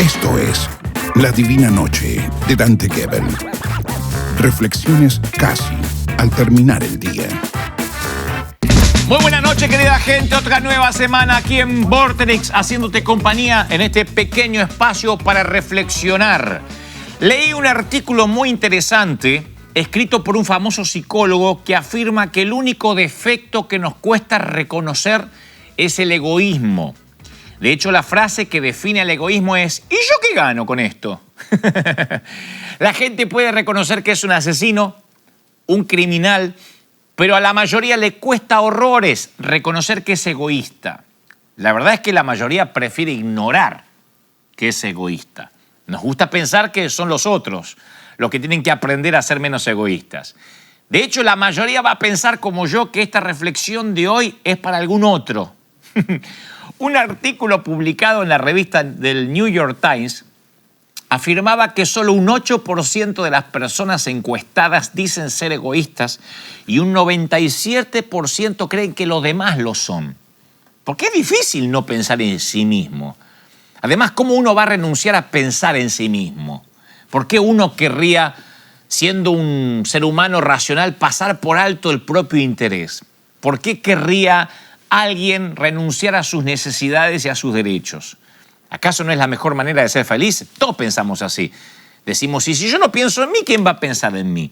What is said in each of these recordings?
Esto es La Divina Noche de Dante Gebel. Reflexiones casi al terminar el día. Muy buena noche, querida gente. Otra nueva semana aquí en Vorterix, haciéndote compañía en este pequeño espacio para reflexionar. Leí un artículo muy interesante escrito por un famoso psicólogo que afirma que el único defecto que nos cuesta reconocer es el egoísmo. De hecho, la frase que define el egoísmo es ¿y yo qué gano con esto? La gente puede reconocer que es un asesino, un criminal, pero a la mayoría le cuesta horrores reconocer que es egoísta. La verdad es que la mayoría prefiere ignorar que es egoísta. Nos gusta pensar que son los otros los que tienen que aprender a ser menos egoístas. De hecho, la mayoría va a pensar como yo que esta reflexión de hoy es para algún otro. Un artículo publicado en la revista del New York Times afirmaba que solo un 8% de las personas encuestadas dicen ser egoístas y un 97% creen que los demás lo son. Porque es difícil no pensar en sí mismo. Además, ¿cómo uno va a renunciar a pensar en sí mismo? ¿Por qué uno querría, siendo un ser humano racional, pasar por alto el propio interés? ¿Por qué querría alguien renunciar a sus necesidades y a sus derechos? ¿Acaso no es la mejor manera de ser feliz? Todos pensamos así. Decimos, y si yo no pienso en mí, ¿quién va a pensar en mí?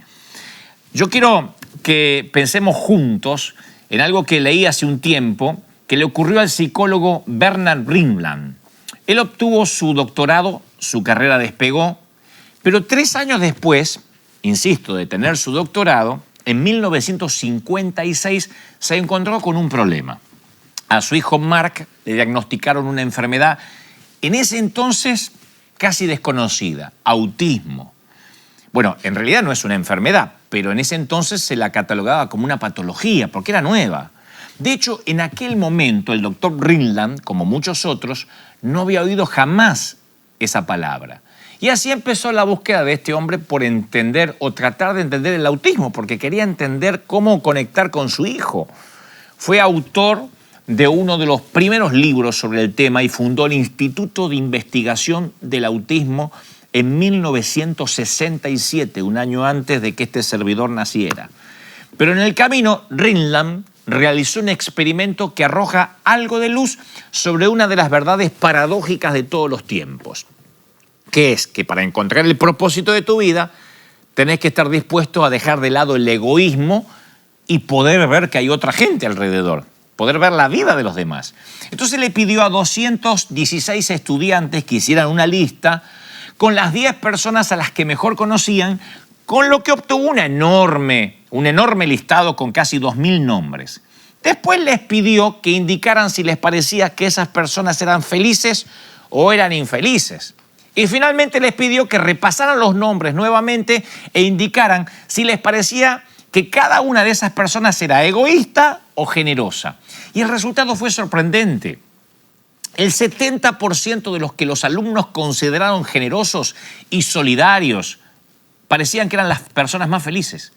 Yo quiero que pensemos juntos en algo que leí hace un tiempo, que le ocurrió al psicólogo Bernard Ringland. Él obtuvo su doctorado, su carrera despegó, pero 3 años después, insisto, de tener su doctorado, en 1956 se encontró con un problema. A su hijo Mark le diagnosticaron una enfermedad en ese entonces casi desconocida, autismo. Bueno, en realidad no es una enfermedad, pero en ese entonces se la catalogaba como una patología, porque era nueva. De hecho, en aquel momento el doctor Ringland, como muchos otros, no había oído jamás esa palabra. Y así empezó la búsqueda de este hombre por entender o tratar de entender el autismo, porque quería entender cómo conectar con su hijo. Fue autor de uno de los primeros libros sobre el tema y fundó el Instituto de Investigación del Autismo en 1967, un año antes de que este servidor naciera. Pero en el camino, Ringland realizó un experimento que arroja algo de luz sobre una de las verdades paradójicas de todos los tiempos, que es que para encontrar el propósito de tu vida tenés que estar dispuesto a dejar de lado el egoísmo y poder ver que hay otra gente alrededor, poder ver la vida de los demás. Entonces le pidió a 216 estudiantes que hicieran una lista con las 10 personas a las que mejor conocían, con lo que obtuvo un enorme listado con casi 2.000 nombres. Después les pidió que indicaran si les parecía que esas personas eran felices o eran infelices. Y finalmente les pidió que repasaran los nombres nuevamente e indicaran si les parecía que cada una de esas personas era egoísta o generosa. Y el resultado fue sorprendente. El 70% de los que los alumnos consideraron generosos y solidarios parecían que eran las personas más felices,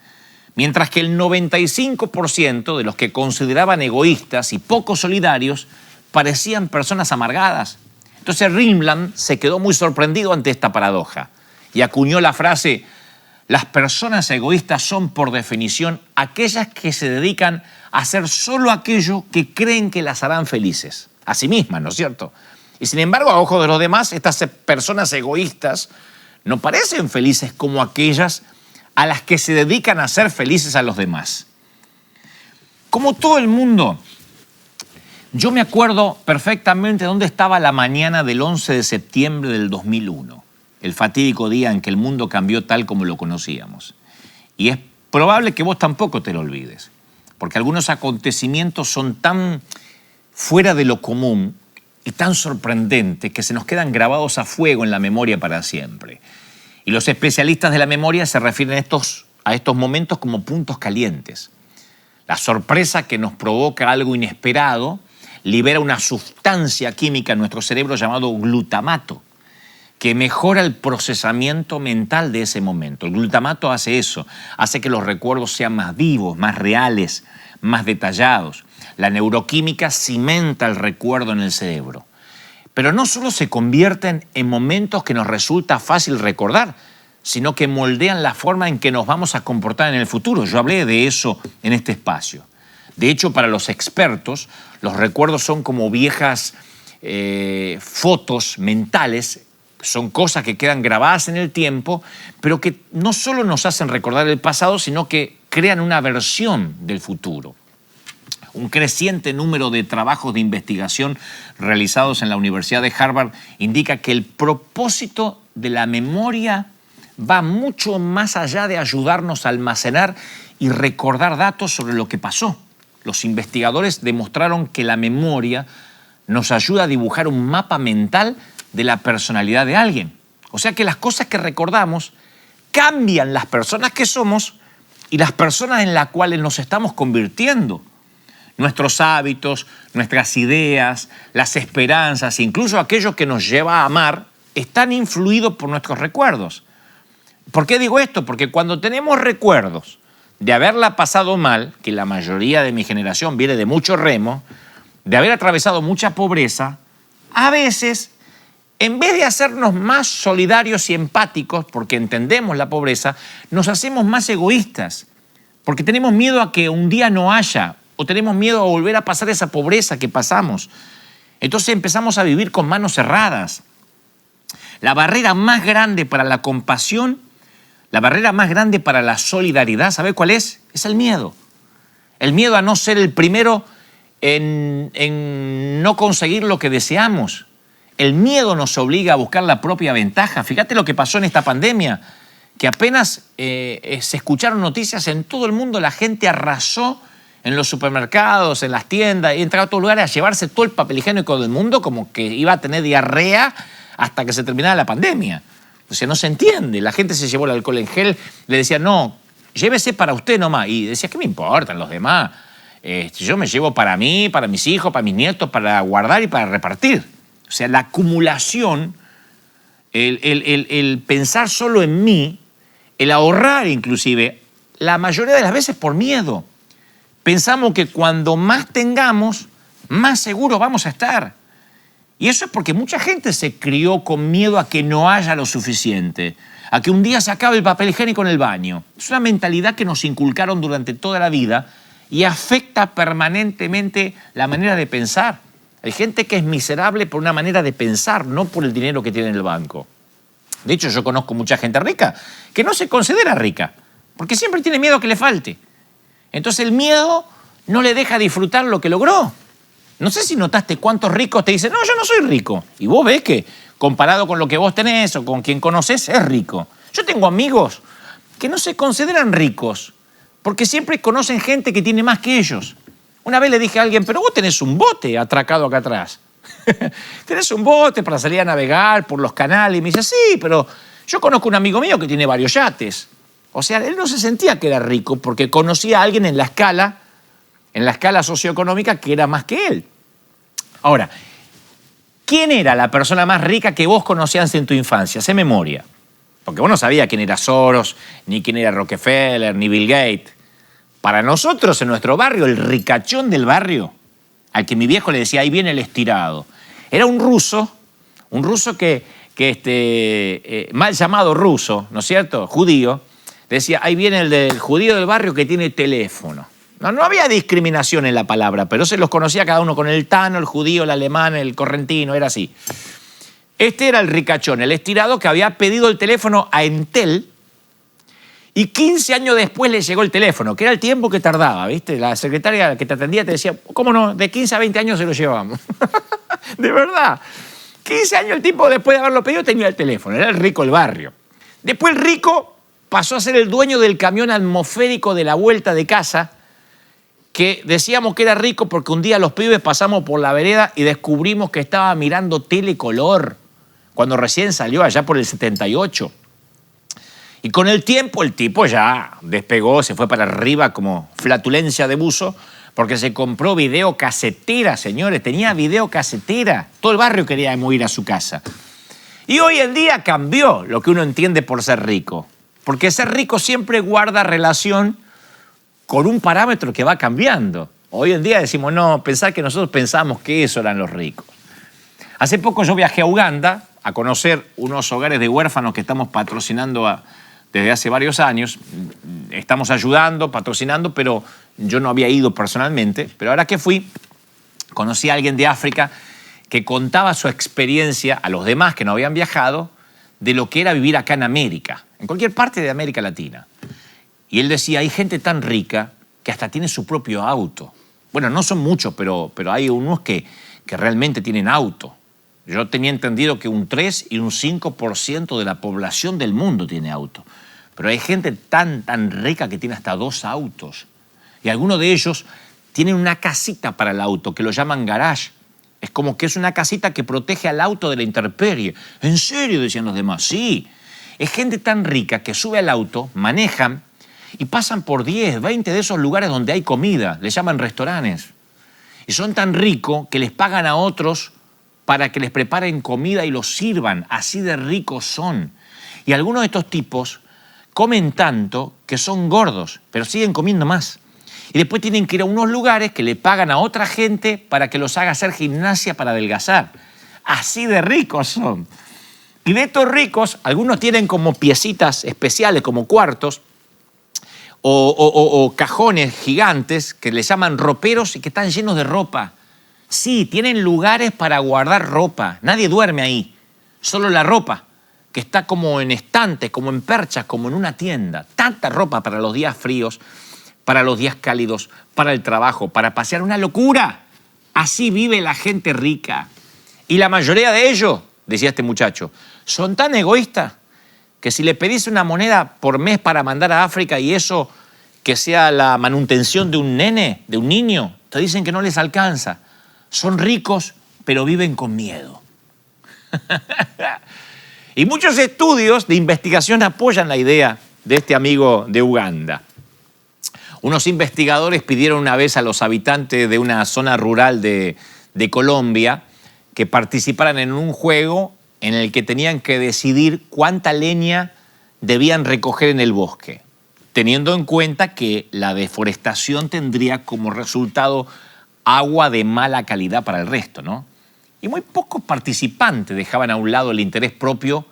mientras que el 95% de los que consideraban egoístas y poco solidarios parecían personas amargadas. Entonces Ringland se quedó muy sorprendido ante esta paradoja y acuñó la frase: las personas egoístas son por definición aquellas que se dedican a hacer solo aquello que creen que las harán felices, a sí mismas, ¿no es cierto? Y sin embargo, a ojos de los demás, estas personas egoístas no parecen felices como aquellas a las que se dedican a hacer felices a los demás. Como todo el mundo, yo me acuerdo perfectamente dónde estaba la mañana del 11 de septiembre del 2001, el fatídico día en que el mundo cambió tal como lo conocíamos. Y es probable que vos tampoco te lo olvides, porque algunos acontecimientos son tan fuera de lo común y tan sorprendentes que se nos quedan grabados a fuego en la memoria para siempre. Y los especialistas de la memoria se refieren a estos momentos como puntos calientes. La sorpresa que nos provoca algo inesperado libera una sustancia química en nuestro cerebro llamado glutamato, que mejora el procesamiento mental de ese momento. El glutamato hace eso, hace que los recuerdos sean más vivos, más reales, más detallados. La neuroquímica cimenta el recuerdo en el cerebro. Pero no solo se convierten en momentos que nos resulta fácil recordar, sino que moldean la forma en que nos vamos a comportar en el futuro. Yo hablé de eso en este espacio. De hecho, para los expertos, los recuerdos son como viejas fotos mentales, son cosas que quedan grabadas en el tiempo, pero que no solo nos hacen recordar el pasado, sino que crean una versión del futuro. Un creciente número de trabajos de investigación realizados en la Universidad de Harvard indica que el propósito de la memoria va mucho más allá de ayudarnos a almacenar y recordar datos sobre lo que pasó. Los investigadores demostraron que la memoria nos ayuda a dibujar un mapa mental de la personalidad de alguien. O sea que las cosas que recordamos cambian las personas que somos y las personas en las cuales nos estamos convirtiendo. Nuestros hábitos, nuestras ideas, las esperanzas, incluso aquello que nos lleva a amar, están influidos por nuestros recuerdos. ¿Por qué digo esto? Porque cuando tenemos recuerdos de haberla pasado mal, que la mayoría de mi generación viene de mucho remo, de haber atravesado mucha pobreza, a veces, en vez de hacernos más solidarios y empáticos, porque entendemos la pobreza, nos hacemos más egoístas, porque tenemos miedo a que un día no haya, o tenemos miedo a volver a pasar esa pobreza que pasamos. Entonces empezamos a vivir con manos cerradas. La barrera más grande para la compasión, la barrera más grande para la solidaridad, ¿sabe cuál es? Es el miedo. El miedo a no ser el primero en no conseguir lo que deseamos. El miedo nos obliga a buscar la propia ventaja. Fíjate lo que pasó en esta pandemia, que apenas se escucharon noticias en todo el mundo, la gente arrasó en los supermercados, en las tiendas, y entraba a todos lugares a llevarse todo el papel higiénico del mundo como que iba a tener diarrea hasta que se terminara la pandemia. O sea, no se entiende. La gente se llevó el alcohol en gel, le decía, no, llévese para usted nomás. Y decía, ¿qué me importan los demás? Yo me llevo para mí, para mis hijos, para mis nietos, para guardar y para repartir. O sea, la acumulación, el pensar solo en mí, el ahorrar inclusive, la mayoría de las veces por miedo. Pensamos que cuando más tengamos, más seguros vamos a estar. Y eso es porque mucha gente se crió con miedo a que no haya lo suficiente, a que un día se acabe el papel higiénico en el baño. Es una mentalidad que nos inculcaron durante toda la vida y afecta permanentemente la manera de pensar. Hay gente que es miserable por una manera de pensar, no por el dinero que tiene en el banco. De hecho, yo conozco mucha gente rica que no se considera rica, porque siempre tiene miedo a que le falte. Entonces el miedo no le deja disfrutar lo que logró. No sé si notaste cuántos ricos te dicen, no, yo no soy rico. Y vos ves que comparado con lo que vos tenés o con quien conoces, es rico. Yo tengo amigos que no se consideran ricos porque siempre conocen gente que tiene más que ellos. Una vez le dije a alguien, pero vos tenés un bote atracado acá atrás. Tenés un bote para salir a navegar por los canales. Y me dice, sí, pero yo conozco un amigo mío que tiene varios yates. O sea, él no se sentía que era rico porque conocía a alguien en la escala socioeconómica que era más que él. Ahora, ¿quién era la persona más rica que vos conocías en tu infancia? Hacé memoria. Porque vos no sabías quién era Soros, ni quién era Rockefeller, ni Bill Gates. Para nosotros, en nuestro barrio, el ricachón del barrio, al que mi viejo le decía, ahí viene el estirado, era un ruso que mal llamado ruso, ¿no es cierto?, judío, decía, ahí viene el del judío del barrio que tiene teléfono. No había discriminación en la palabra, pero se los conocía cada uno con el tano, el judío, el alemán, el correntino, era así. Este era el ricachón, el estirado que había pedido el teléfono a Entel y 15 años después le llegó el teléfono, que era el tiempo que tardaba, ¿viste? La secretaria que te atendía te decía, ¿cómo no? De 15 a 20 años se lo llevamos. De verdad. 15 años el tipo después de haberlo pedido tenía el teléfono, era el rico del barrio. Después el rico pasó a ser el dueño del camión atmosférico de la vuelta de casa, que decíamos que era rico porque un día los pibes pasamos por la vereda y descubrimos que estaba mirando Telecolor, cuando recién salió allá por el 78. Y con el tiempo el tipo ya despegó, se fue para arriba como flatulencia de buzo, porque se compró videocasetera, señores, tenía videocasetera. Todo el barrio quería ir a su casa. Y hoy en día cambió lo que uno entiende por ser rico, porque ser rico siempre guarda relación con un parámetro que va cambiando. Hoy en día decimos, no, pensar que nosotros pensamos que eso eran los ricos. Hace poco yo viajé a Uganda a conocer unos hogares de huérfanos que estamos patrocinando desde hace varios años. Estamos ayudando, patrocinando, pero yo no había ido personalmente. Pero ahora que fui, conocí a alguien de África que contaba su experiencia a los demás que no habían viajado de lo que era vivir acá en América, en cualquier parte de América Latina. Y él decía, hay gente tan rica que hasta tiene su propio auto. Bueno, no son muchos, pero hay unos que realmente tienen auto. Yo tenía entendido que un 3 y un 5% de la población del mundo tiene auto. Pero hay gente tan rica que tiene hasta 2 autos. Y algunos de ellos tienen una casita para el auto que lo llaman garage. Es como que es una casita que protege al auto de la intemperie. ¿En serio?, decían los demás. Sí. Es gente tan rica que sube al auto, manejan y pasan por 10, 20 de esos lugares donde hay comida. Les llaman restaurantes. Y son tan ricos que les pagan a otros para que les preparen comida y los sirvan. Así de ricos son. Y algunos de estos tipos comen tanto que son gordos, pero siguen comiendo más. Y después tienen que ir a unos lugares que le pagan a otra gente para que los haga hacer gimnasia para adelgazar. Así de ricos son. Y de estos ricos, algunos tienen como piecitas especiales, como cuartos, o cajones gigantes que les llaman roperos y que están llenos de ropa. Sí, tienen lugares para guardar ropa. Nadie duerme ahí. Solo la ropa, que está como en estantes, como en perchas, como en una tienda. Tanta ropa para los días fríos, para los días cálidos, para el trabajo, para pasear. Una locura. Así vive la gente rica. Y la mayoría de ellos, decía este muchacho, son tan egoístas que si le pedís una moneda por mes para mandar a África y eso que sea la manutención de un nene, de un niño, te dicen que no les alcanza. Son ricos, pero viven con miedo. Y muchos estudios de investigación apoyan la idea de este amigo de Uganda. Unos investigadores pidieron una vez a los habitantes de una zona rural de Colombia que participaran en un juego en el que tenían que decidir cuánta leña debían recoger en el bosque, teniendo en cuenta que la deforestación tendría como resultado agua de mala calidad para el resto, ¿no? Y muy pocos participantes dejaban a un lado el interés propio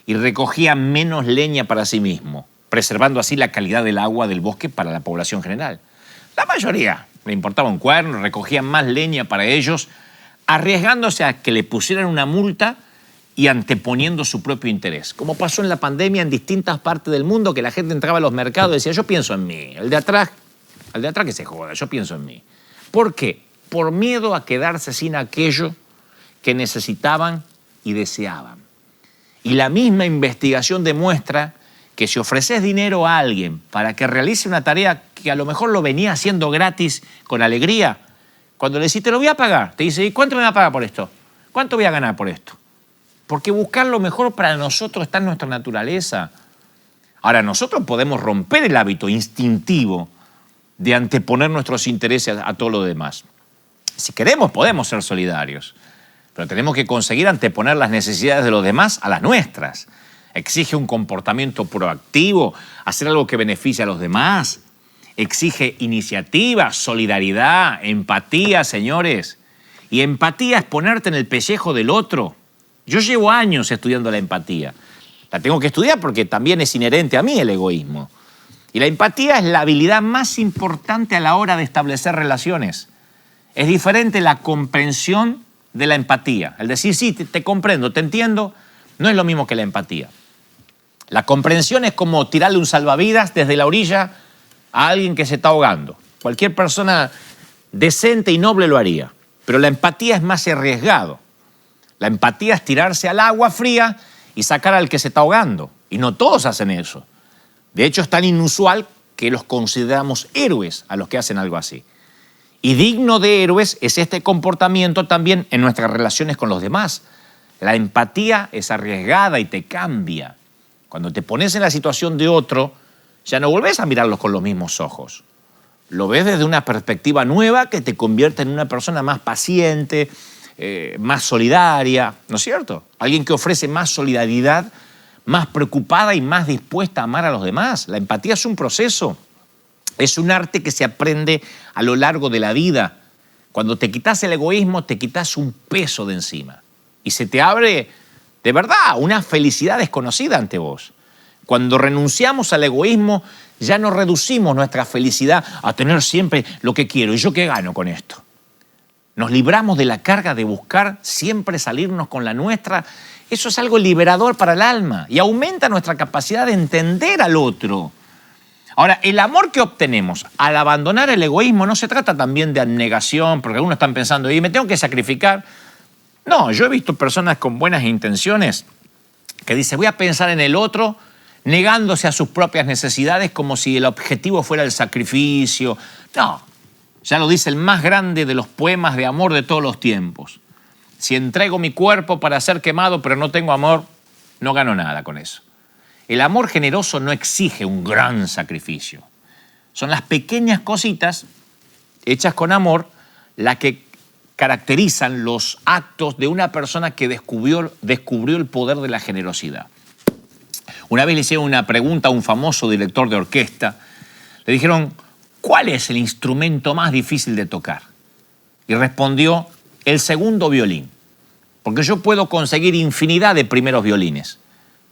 y recogían menos leña para sí mismos, preservando así la calidad del agua del bosque para la población general. La mayoría le importaba un cuerno, recogían más leña para ellos, arriesgándose a que le pusieran una multa y anteponiendo su propio interés. Como pasó en la pandemia en distintas partes del mundo, que la gente entraba a los mercados y decía, yo pienso en mí, el de atrás que se joda, yo pienso en mí. ¿Por qué? Por miedo a quedarse sin aquello que necesitaban y deseaban. Y la misma investigación demuestra que si ofreces dinero a alguien para que realice una tarea que a lo mejor lo venía haciendo gratis con alegría, cuando le decís, te lo voy a pagar, te dice, ¿y cuánto me va a pagar por esto? ¿Cuánto voy a ganar por esto? Porque buscar lo mejor para nosotros está en nuestra naturaleza. Ahora, nosotros podemos romper el hábito instintivo de anteponer nuestros intereses a todo lo demás. Si queremos, podemos ser solidarios, pero tenemos que conseguir anteponer las necesidades de los demás a las nuestras. Exige un comportamiento proactivo, hacer algo que beneficie a los demás. Exige iniciativa, solidaridad, empatía, señores. Y empatía es ponerte en el pellejo del otro. Yo llevo años estudiando la empatía. La tengo que estudiar porque también es inherente a mí el egoísmo. Y la empatía es la habilidad más importante a la hora de establecer relaciones. Es diferente la comprensión de la empatía. El decir, sí, te comprendo, te entiendo, no es lo mismo que la empatía. La comprensión es como tirarle un salvavidas desde la orilla a alguien que se está ahogando. Cualquier persona decente y noble lo haría. Pero la empatía es más arriesgado. La empatía es tirarse al agua fría y sacar al que se está ahogando. Y no todos hacen eso. De hecho, es tan inusual que los consideramos héroes a los que hacen algo así. Y digno de héroes es este comportamiento también en nuestras relaciones con los demás. La empatía es arriesgada y te cambia. Cuando te pones en la situación de otro, ya no volvés a mirarlos con los mismos ojos. Lo ves desde una perspectiva nueva que te convierte en una persona más paciente, más solidaria, ¿no es cierto? Alguien que ofrece más solidaridad, más preocupada y más dispuesta a amar a los demás. La empatía es un proceso, es un arte que se aprende a lo largo de la vida. Cuando te quitas el egoísmo, te quitas un peso de encima. y se te abre de verdad una felicidad desconocida ante vos. Cuando renunciamos al egoísmo, ya no reducimos nuestra felicidad a tener siempre lo que quiero. ¿Y yo qué gano con esto? Nos libramos de la carga de buscar siempre salirnos con la nuestra. Eso es algo liberador para el alma y aumenta nuestra capacidad de entender al otro. Ahora, el amor que obtenemos al abandonar el egoísmo no se trata también de abnegación, porque algunos están pensando, ¿y me tengo que sacrificar? No, yo he visto personas con buenas intenciones que dicen, voy a pensar en el otro, negándose a sus propias necesidades como si el objetivo fuera el sacrificio. No, ya lo dice el más grande de los poemas de amor de todos los tiempos. Si entrego mi cuerpo para ser quemado, pero no tengo amor, no gano nada con eso. El amor generoso no exige un gran sacrificio. Son las pequeñas cositas hechas con amor las que caracterizan los actos de una persona que descubrió el poder de la generosidad. Una vez le hicieron una pregunta a un famoso director de orquesta. Le dijeron, ¿cuál es el instrumento más difícil de tocar? Y respondió, el segundo violín. Porque yo puedo conseguir infinidad de primeros violines,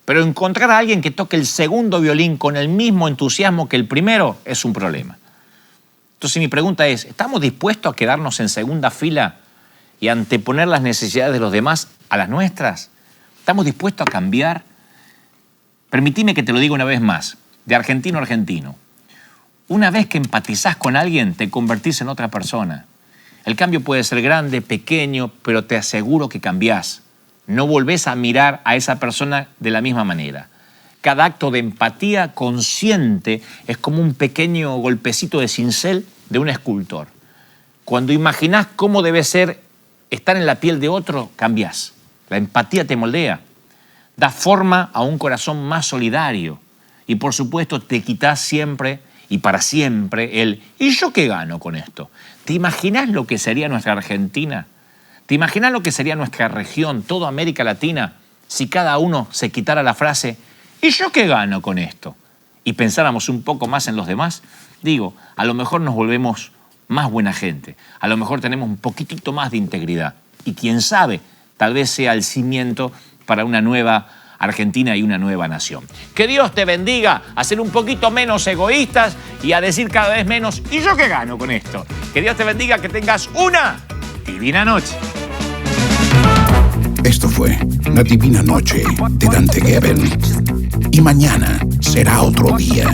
pero encontrar a alguien que toque el segundo violín con el mismo entusiasmo que el primero es un problema. Entonces mi pregunta es, ¿estamos dispuestos a quedarnos en segunda fila y anteponer las necesidades de los demás a las nuestras? ¿Estamos dispuestos a cambiar? Permitime que te lo diga una vez más, de argentino a argentino. Una vez que empatizás con alguien, te convertís en otra persona. El cambio puede ser grande, pequeño, pero te aseguro que cambiás. No volvés a mirar a esa persona de la misma manera. Cada acto de empatía consciente es como un pequeño golpecito de cincel de un escultor. Cuando imaginás cómo debe ser estar en la piel de otro, cambiás. La empatía te moldea. Da forma a un corazón más solidario. Y por supuesto te quitas siempre y para siempre el ¿y yo qué gano con esto? ¿Te imaginas lo que sería nuestra Argentina? ¿Te imaginas lo que sería nuestra región, toda América Latina, si cada uno se quitara la frase ¿y yo qué gano con esto? Y pensáramos un poco más en los demás? Digo, a lo mejor nos volvemos más buena gente. A lo mejor tenemos un poquitito más de integridad. Y quién sabe, tal vez sea el cimiento para una nueva Argentina y una nueva nación. Que Dios te bendiga a ser un poquito menos egoístas y a decir cada vez menos ¿y yo qué gano con esto? Que Dios te bendiga, que tengas una divina noche. Esto fue La Divina Noche de Dante Gebel. Y mañana será otro día.